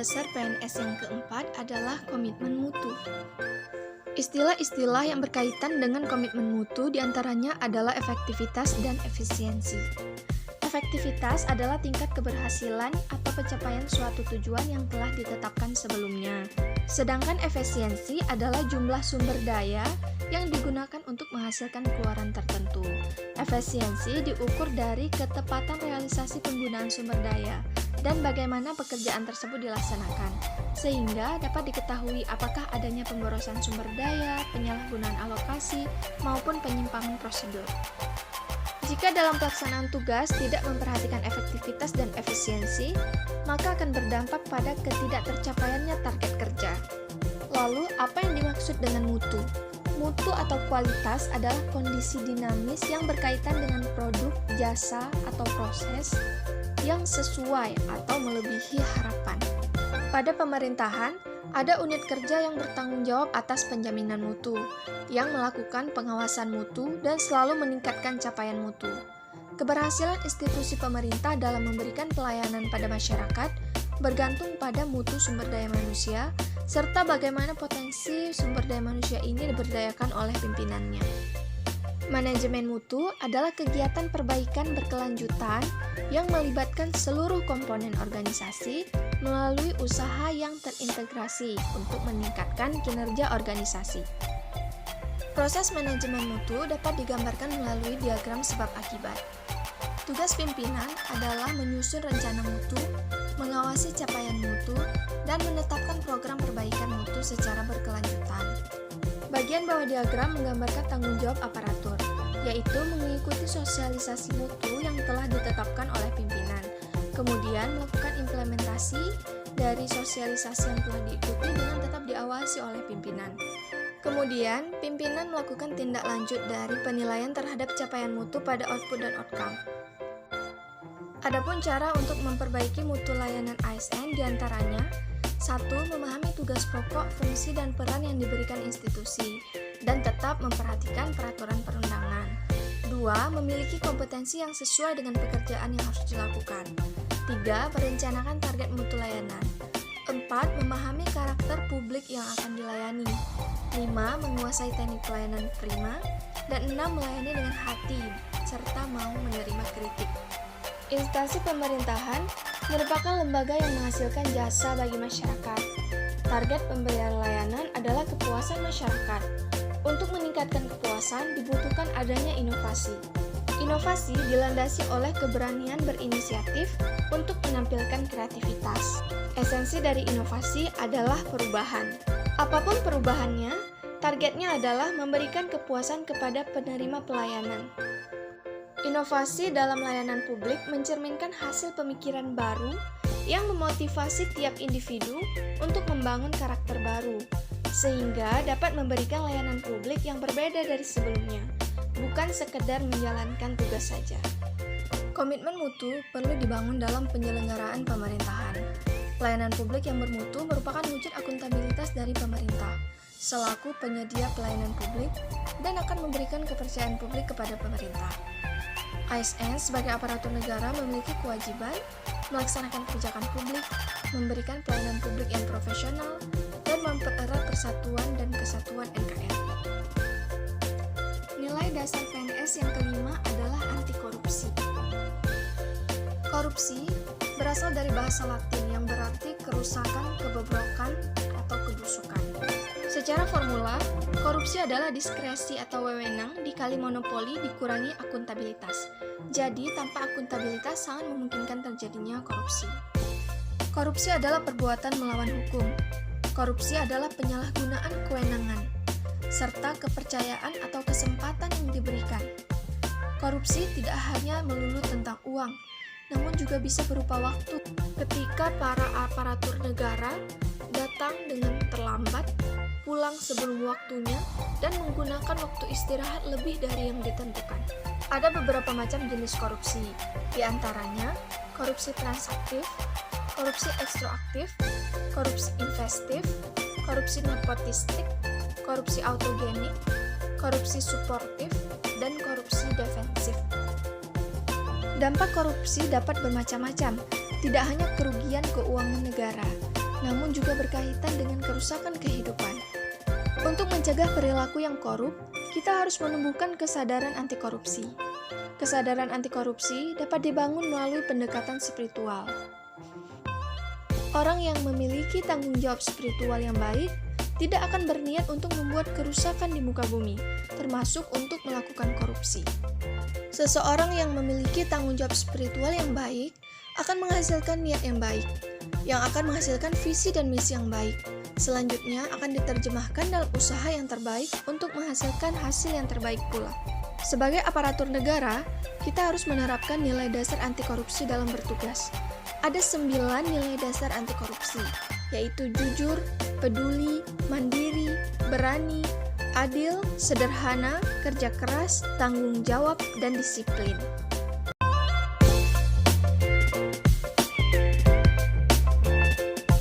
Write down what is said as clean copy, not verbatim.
dasar PNS yang keempat adalah komitmen mutu. Istilah-istilah yang berkaitan dengan komitmen mutu diantaranya adalah efektivitas dan efisiensi. Efektivitas adalah tingkat keberhasilan atau pencapaian suatu tujuan yang telah ditetapkan sebelumnya. Sedangkan efisiensi adalah jumlah sumber daya yang digunakan untuk menghasilkan keluaran tertentu. Efisiensi diukur dari ketepatan realisasi penggunaan sumber daya dan bagaimana pekerjaan tersebut dilaksanakan, sehingga dapat diketahui apakah adanya pemborosan sumber daya, penyalahgunaan alokasi, maupun penyimpangan prosedur. Jika dalam pelaksanaan tugas tidak memperhatikan efektivitas dan efisiensi, maka akan berdampak pada ketidaktercapaiannya target kerja. Lalu, apa yang dimaksud dengan mutu? Mutu atau kualitas adalah kondisi dinamis yang berkaitan dengan produk, jasa, atau proses yang sesuai atau melebihi harapan. Pada pemerintahan, ada unit kerja yang bertanggung jawab atas penjaminan mutu, yang melakukan pengawasan mutu dan selalu meningkatkan capaian mutu. Keberhasilan institusi pemerintah dalam memberikan pelayanan pada masyarakat bergantung pada mutu sumber daya manusia, serta bagaimana potensi sumber daya manusia ini diberdayakan oleh pimpinannya. Manajemen mutu adalah kegiatan perbaikan berkelanjutan yang melibatkan seluruh komponen organisasi melalui usaha yang terintegrasi untuk meningkatkan kinerja organisasi. Proses manajemen mutu dapat digambarkan melalui diagram sebab akibat. Tugas pimpinan adalah menyusun rencana mutu, mengawasi capaian mutu, dan menetapkan program perbaikan mutu secara berkelanjutan. Bagian bawah diagram menggambarkan tanggung jawab aparatur, yaitu mengikuti sosialisasi mutu yang telah ditetapkan oleh pimpinan, kemudian melakukan implementasi dari sosialisasi yang telah diikuti dengan tetap diawasi oleh pimpinan. Kemudian, pimpinan melakukan tindak lanjut dari penilaian terhadap capaian mutu pada output dan outcome. Adapun cara untuk memperbaiki mutu layanan ASN diantaranya: 1. Memahami tugas pokok, fungsi, dan peran yang diberikan institusi, dan tetap memperhatikan peraturan perundangan. 2. Memiliki kompetensi yang sesuai dengan pekerjaan yang harus dilakukan. 3. Merencanakan target mutu layanan. 4. Memahami karakter publik yang akan dilayani. 5. Menguasai teknik pelayanan prima. Dan 6. Melayani dengan hati, serta mau menerima kritik. Instansi pemerintahan merupakan lembaga yang menghasilkan jasa bagi masyarakat. Target pemberian layanan adalah kepuasan masyarakat. Untuk meningkatkan kepuasan, dibutuhkan adanya inovasi. Inovasi dilandasi oleh keberanian berinisiatif untuk menampilkan kreativitas. Esensi dari inovasi adalah perubahan. Apapun perubahannya, targetnya adalah memberikan kepuasan kepada penerima pelayanan. Inovasi dalam layanan publik mencerminkan hasil pemikiran baru yang memotivasi tiap individu untuk membangun karakter baru, sehingga dapat memberikan layanan publik yang berbeda dari sebelumnya, bukan sekedar menjalankan tugas saja. Komitmen mutu perlu dibangun dalam penyelenggaraan pemerintahan. Pelayanan publik yang bermutu merupakan wujud akuntabilitas dari pemerintah, selaku penyedia pelayanan publik, dan akan memberikan kepercayaan publik kepada pemerintah. ASN sebagai aparatur negara memiliki kewajiban melaksanakan kebijakan publik, memberikan pelayanan publik yang profesional, dan mempererat persatuan dan kesatuan NKRI. Nilai dasar PNS yang kelima adalah anti korupsi. Korupsi berasal dari bahasa Latin yang berarti kerusakan, kebobrokan, atau kebusukan. Secara formula, korupsi adalah diskresi atau wewenang dikali monopoli dikurangi akuntabilitas. Jadi, tanpa akuntabilitas sangat memungkinkan terjadinya korupsi. Korupsi adalah perbuatan melawan hukum. Korupsi adalah penyalahgunaan kewenangan, serta kepercayaan atau kesempatan yang diberikan. Korupsi tidak hanya melulu tentang uang, namun juga bisa berupa waktu. Ketika para aparatur negara datang dengan terlambat, pulang sebelum waktunya, dan menggunakan waktu istirahat lebih dari yang ditentukan. Ada beberapa macam jenis korupsi, di antaranya korupsi transaktif, korupsi ekstraaktif, korupsi investif, korupsi nepotistik, korupsi autogenik, korupsi suportif, dan korupsi defensif. Dampak korupsi dapat bermacam-macam, tidak hanya kerugian keuangan negara, namun juga berkaitan dengan kerusakan kehidupan. Untuk mencegah perilaku yang korup, kita harus menumbuhkan kesadaran anti korupsi. Kesadaran anti korupsi dapat dibangun melalui pendekatan spiritual. Orang yang memiliki tanggung jawab spiritual yang baik tidak akan berniat untuk membuat kerusakan di muka bumi, termasuk untuk melakukan korupsi. Seseorang yang memiliki tanggung jawab spiritual yang baik akan menghasilkan niat yang baik, yang akan menghasilkan visi dan misi yang baik. Selanjutnya akan diterjemahkan dalam usaha yang terbaik untuk menghasilkan hasil yang terbaik pula. Sebagai aparatur negara, kita harus menerapkan nilai dasar anti korupsi dalam bertugas. Ada 9 nilai dasar anti korupsi, yaitu jujur, peduli, mandiri, berani, adil, sederhana, kerja keras, tanggung jawab, dan disiplin.